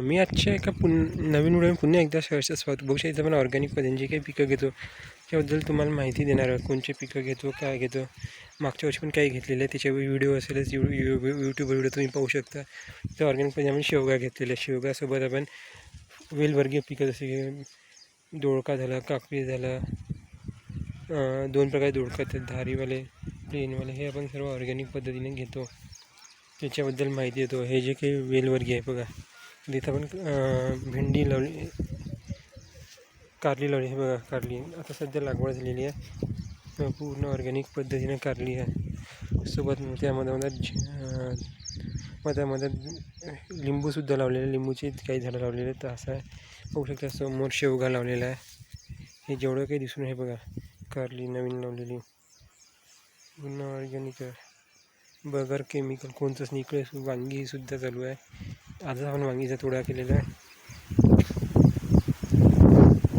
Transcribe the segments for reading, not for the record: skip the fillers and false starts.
मी आजच्या एका नवीन व्हिडिओ पुन्हा एकदा स्वागत. बघू शकता आपण ऑर्गॅनिक पद्धतीने जे काही पिकं घेतो त्याबद्दल तुम्हाला माहिती देणार आहे. कोणचे पिकं घेतो, काय घेतो, मागच्या वर्षी पण काही घेतलेले आहे त्याचे व्हिडिओ असेलच. यूट्यूबवर व्हिडिओ तुम्ही पाहू शकता. तर ऑर्गॅनिक पद्धतीने आपण शेवगा घेतलेले आहे. शेवगासोबत आपण वेलवर्गीय पिकं जसे की दोडका झाला, काकडी झाला, दोन प्रकारे दोडका आहेत, धारीवाले, प्लेनवाले, हे आपण सर्व ऑर्गॅनिक पद्धतीने घेतो. त्याच्याबद्दल माहिती देतो. हे जे काही वेलवर्गीय आहे बघा, तिथं आपण भेंडी लावली, कारली लावली. हे बघा कारली आता सध्या लागवड झालेली आहे. पूर्ण ऑर्गॅनिक पद्धतीने कारली आहे. सोबत त्यामध्ये लिंबूसुद्धा लावलेले, लिंबूची काही झाडं लावलेले. तर असं आहे, बघू शकता. समोर शेवगा लावलेला आहे. हे जेवढं काही दिसून आहे बघा, कारली नवीन लावलेली पूर्ण ऑर्गॅनिक आहे, बगर केमिकल कोणतंच नाही. इकडे वांगी सुद्धा चालू आहे. आज आपण वांगीचा तोडा केलेला आहे.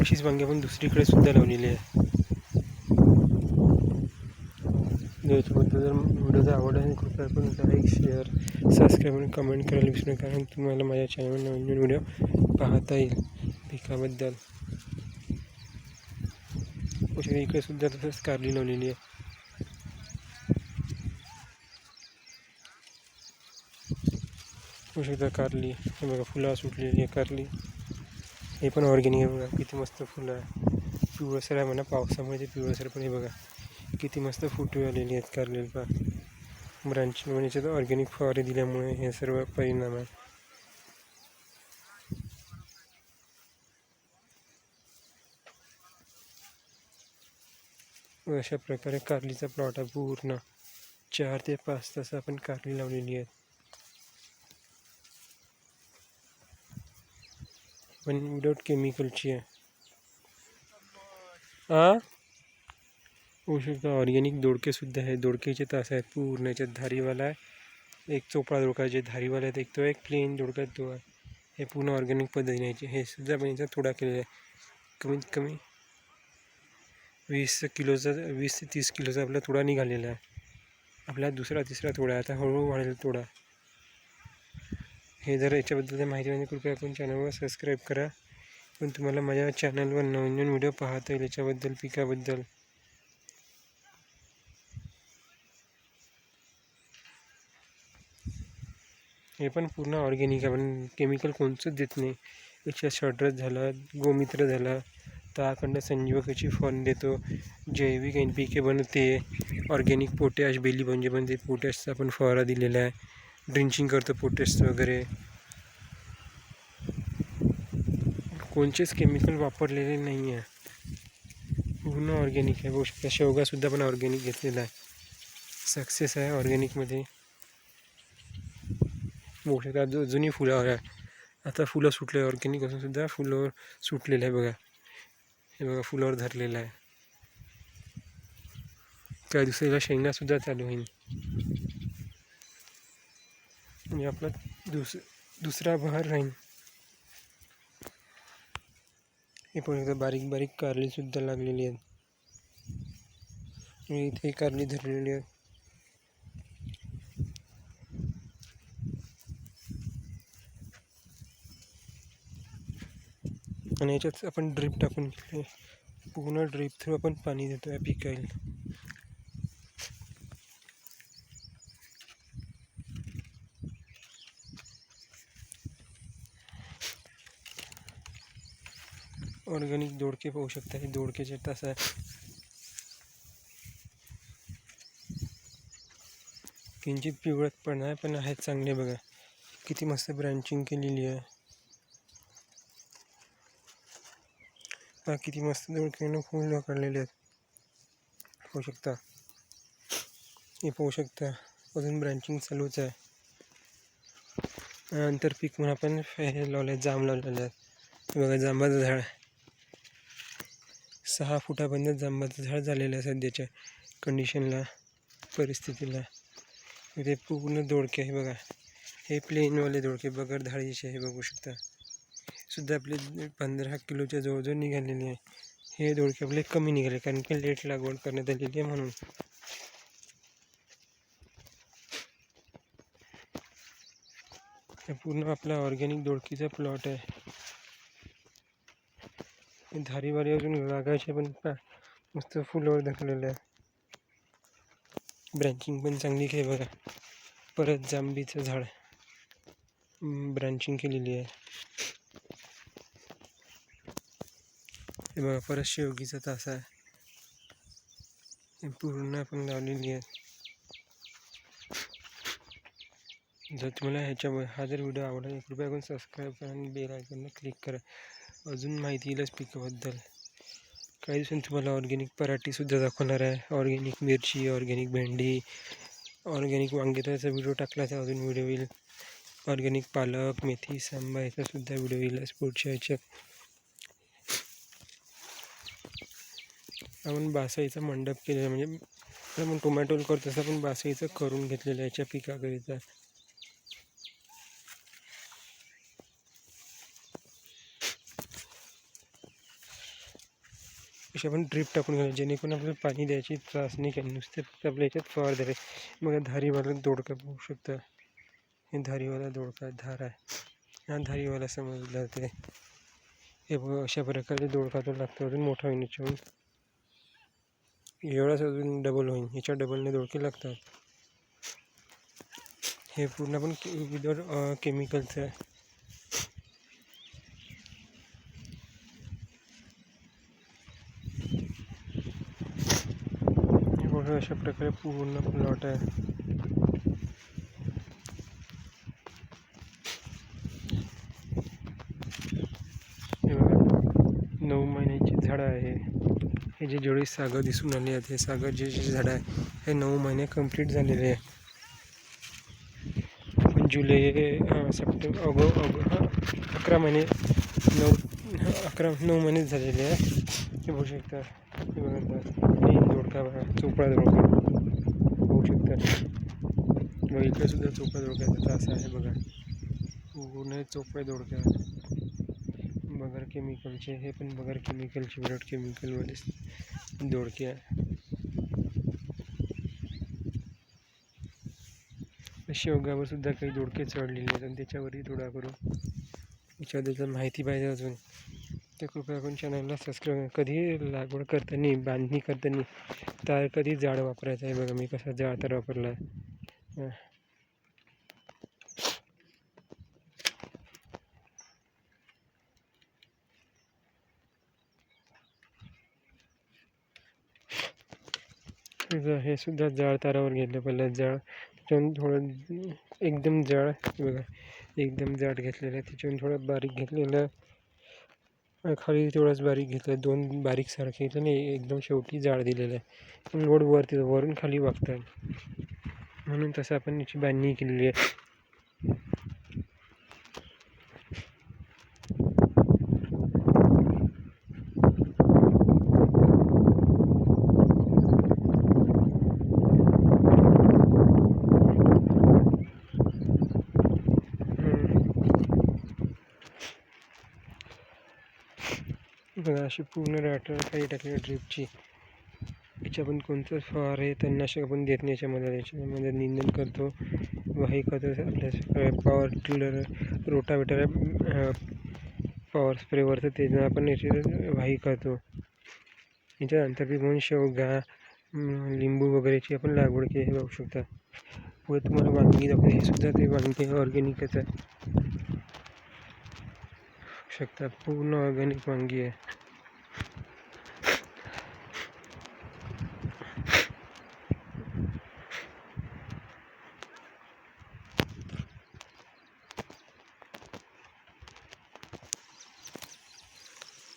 अशीच वांगी आपण दुसरीकडे सुद्धा लावलेली आहे. जर व्हिडिओचा आवड आहे कृपया करून लाईक, शेअर, सबस्क्राईब आणि कमेंट करायला विसरू नका. कारण तुम्हाला माझ्या चॅनलवर नवीन व्हिडिओ पाहता येईल पिकाबद्दल. इकडे सुद्धा तसंच कारली लावलेली आहे. होऊ शकता कारली, हे बघा फुलं सुटलेली आहे कारली. हे पण ऑर्गॅनिक आहे बघा, किती मस्त फुलं आहे. पिवळसर आहे म्हणा, पावसामुळे ते पिवळसर, पण हे बघा किती मस्त फुटवे आलेली आहेत कारलेला. ब्रांचिंग म्हणजे तर ऑर्गॅनिक फवारे दिल्यामुळे हे सर्व परिणाम आहे. अशा प्रकारे कारलीचा प्लॉट आहे. पूर्ण 4 ते 5 तास आपण कारली लावलेली आहे. पण विदाउट केमिकलची आहे. होऊ शकतं ऑर्गॅनिक दोडकेसुद्धा आहे. दोडकेचे तास आहेत पूर्ण. याच्यात धारीवाला आहे, एक चोपडा दोडका जे धारीवाला आहे, एक तो एक प्लेन दोडका तो आहे. हे पूर्ण ऑर्गॅनिक पद्धतीने यायचे. हे सुद्धा पण याचा थोडा केलेला आहे. कमीत कमी 20 ते 30 किलोचा आपला तोडा निघालेला आहे. आपला दुसरा तिसरा तोडा आहे. आता हळूहळू वाढेल तोडा. हे जर याच्याबद्दल माहिती म्हणजे कृपया आपण चॅनलवर सबस्क्राईब करा. पण तुम्हाला माझ्या चॅनलवर नवीन व्हिडिओ पाहता येईल याच्याबद्दल, पिकाबद्दल. हे पण पूर्ण ऑर्गॅनिक आहे. आपण केमिकल कोणतंच देत नाही. याच्या शॉर्टरच झाला, गोमित्र झाला, तर अखंड संजीवकाची फॉर्म देतो. जैविक NPK बनते. ऑर्गॅनिक पोटॅश, बेली म्हणजे बनते. पोटॅशचा आपण फवारा दिलेला आहे. ड्रिंचिंग करतो पोटॅशचं वगैरे. कोणतेच केमिकल वापरलेले नाही आहे. पूर्ण ऑर्गॅनिक आहे. बघू शकता शेवगासुद्धा पण ऑर्गॅनिक घेतलेला आहे. सक्सेस आहे ऑर्गॅनिकमध्ये. बघू शकता जुनी फुलं आहे, आता फुलं सुटले. ऑर्गॅनिक असून सुद्धा फुलावर सुटलेलं आहे बघा. हे बघा फुलावर धरलेलं आहे. काही दिवसाला शेंगासुद्धा चालू होईल. म्हणजे आपला दुसरा बहार राहील. हे पण एकदा बारीक बारीक कारलीसुद्धा लागलेली आहेत. इथे कारली धरलेली आहे. आणि याच्यात आपण ड्रीप टाकून घेतले. पूर्ण ड्रीप थ्रू आपण पाणी देतो आहे पिकायला. ऑर्गॅनिक दोडके पाहू शकता. हे दोडकेचे तास आहे. किंचित पिवळत पण आहे, पण आहेत चांगले बघा. किती मस्त ब्रांचिंग केलेली आहे. किती मस्त दोडक्यानं फुलं काढलेले आहेत पाहू शकता. हे पाहू शकता अजून ब्रांचिंग चालूच आहे. आंतरपीक म्हणून आपण हे लावले, जांब लावलेले आहेत. बघा जांबाचं झाड 6 फुटापर्यंत जांबाचं झाड झालेलं आहे सध्याच्या कंडिशनला, परिस्थितीला. इथे पूर्ण दोडके आहे बघा. हे प्लेनवाले दोडके बगर धाडीचे हे बघू शकता. सुद्धा आपले 15 किलोच्या जवळजवळ निघालेले आहे. हे दोडके आपले कमी निघाले कारण की लेट लागवड करण्यात आलेली आहे म्हणून. हे पूर्ण आपला ऑर्गॅनिक दोडकीचा प्लॉट आहे. धारीवारी अजून लागायचे पण मस्त फुलावर दाखवलेलं आहे. ब्रँचिंग पण चांगली आहे बघा. परत जांबीचं झाड ब्रांचिंग केलेली आहे. हे बघा परत शेवगीचा तासा आहे. हे पूर्ण आपण लावलेली आहे. जर तुम्हाला हा जर व्हिडिओ आवडला कृपया करून सबस्क्राईब करा आणि बेल आयकॉनला क्लिक करा. अजून माहिती येईलच पिकाबद्दल. काही दिवसांनी तुम्हाला ऑर्गॅनिक पराठीसुद्धा दाखवणार आहे. ऑर्गॅनिक मिरची, ऑर्गॅनिक भेंडी, ऑर्गॅनिक वांग्याचा व्हिडिओ टाकला तर अजून व्हिडिओ येईल. ऑर्गॅनिक पालक, मेथी, सांबा याचासुद्धा व्हिडिओ येईल पुढच्या ह्याच्यात. आपण बासईचा मंडप केलेला म्हणजे आपण टोमॅटोला करतो तसं आपण बासईचं करून घेतलेलं आहे याच्या पिकाकरिता. अशी आपण ड्रीप टाकून घ्यायला जेणेकरून आपल्याला पाणी द्यायची त्रास नाही काही. नुसते फक्त आपल्या याच्यात फवार द्यावे. मग धारीवाला दोडका बघू शकता. हे धारीवाला दोडका धार आहे. हा धारीवाला समजला जाते. हे बघा अशा प्रकारे दोडका तो लागतो. अजून मोठा होईल याच्याहून. एवढाच अजून डबल होईल. याच्या डबलने दोडके लागतात. हे पूर्ण पण विदाउट केमिकलचं आहे. अशा प्रकारे पूर्ण प्लॉट आहे. हे बघा 9 महिन्याची झाडं आहे. हे जेवढी सागर दिसून आली आहेत हे सागर जे झाडं आहे हे 9 महिने कंप्लीट झालेले आहे. जुलै, सप्टेंबर, 11 महिने 9 महिनेच झालेले आहे. हे बघू शकता. हे बघा दोडका बघा, चोपडा दोडका बघू शकता. मग इकडे सुद्धा चोपडा दोडक्याचा तास आहे बघा. पूर्ण चोपडा दोडका बगर केमिकलचे. हे पण बगर केमिकलचे विदाउट केमिकलवाले दोडके आहे. शेवगावर सुद्धा काही दोडके चढलेले आहेत आणि त्याच्यावरही थोडा करून याच्याबद्दल माहिती पाहिजे अजून तर कृपया करून चॅनलला सबस्क्राईब. कधी लागवड करताना बांधणी करताना तर कधी जाळ वापरायचं आहे. बघा मी कसा जाळ तर वापरला आहे. हे सुद्धा जाळ तारावर घेतलं पहिलं जाळ. त्याच्यावरून थोडं एकदम जाळ बघा एकदम जाड घेतलेलं आहे. त्याच्यावरून थोडं बारीक घेतलेलं खाली तेवढंच बारीक घेतलं. 2 बारीक सारखे घेतलं नाही एकदम शेवटी जाळ दिलेलं आहे. लोड वरती वरून खाली वागतात म्हणून तसं आपण याची बांधणी केलेली आहे. बघा अशी पूर्ण रॅटर काही टाकली ड्रीपची. याच्या पण कोणतं फवार आहे तणनाशक आपण देत नाही. याच्यामध्ये निंदन करतो, वाही करतो. आपल्या पॉवर टिलर, रोटावेटर, पॉवर स्प्रेवरचं त्यानं आपण याची वाही करतो. याच्यानंतर बी म्हणून शेवगा, लिंबू वगैरेची आपण लागवड केली हे बघू शकता. पुढे तुम्हाला वांगी दाखवते. हे सुद्धा ते वांगी ऑर्गॅनिकच आहे. शकता पूर्ण ऑर्गॅनिक वांगी आहे.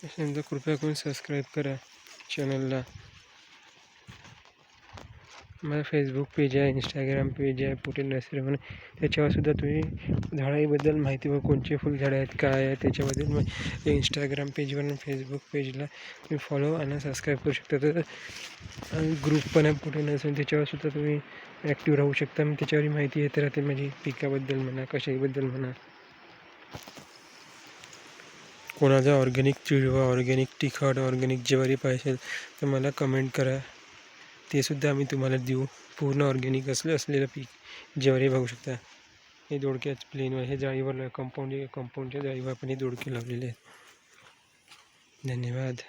त्याच्यानंतर कृपया करून सबस्क्राईब करा चॅनलला. माझा फेसबुक पेज आहे, इंस्टाग्राम पेज आहे पुटे नर्सरी म्हणून. त्याच्यावरसुद्धा तुम्ही झाडाईबद्दल माहिती व कोणते फुलझाडं आहेत काय आहे त्याच्याबद्दल मग इंस्टाग्राम पेजवर आणि फेसबुक पेजला तुम्ही फॉलो आणि सबस्क्राईब करू शकता. तर ग्रुप पण आहे पुटे नर्सरी, त्याच्यावरसुद्धा तुम्ही ॲक्टिव्ह राहू शकता. मग त्याच्यावरही माहिती येते राहते माझी पिकाबद्दल म्हणा कशाबद्दल म्हणा. कोणाचा ऑर्गॅनिक चिडवा, ऑर्गॅनिक तिखट, ऑर्गॅनिक ज्वारी पाहिजे तर मला कमेंट करा. ते सुद्धा आम्ही तुम्हाला देऊ. पूर्ण ऑर्गॅनिक असलेलं पीक ज्वारी बघू शकता. हे दोडक्याच प्लेनवर हे जाळीवर कंपाऊंडच्या जाळीवर आपण हे दोडके लावलेले आहेत. धन्यवाद.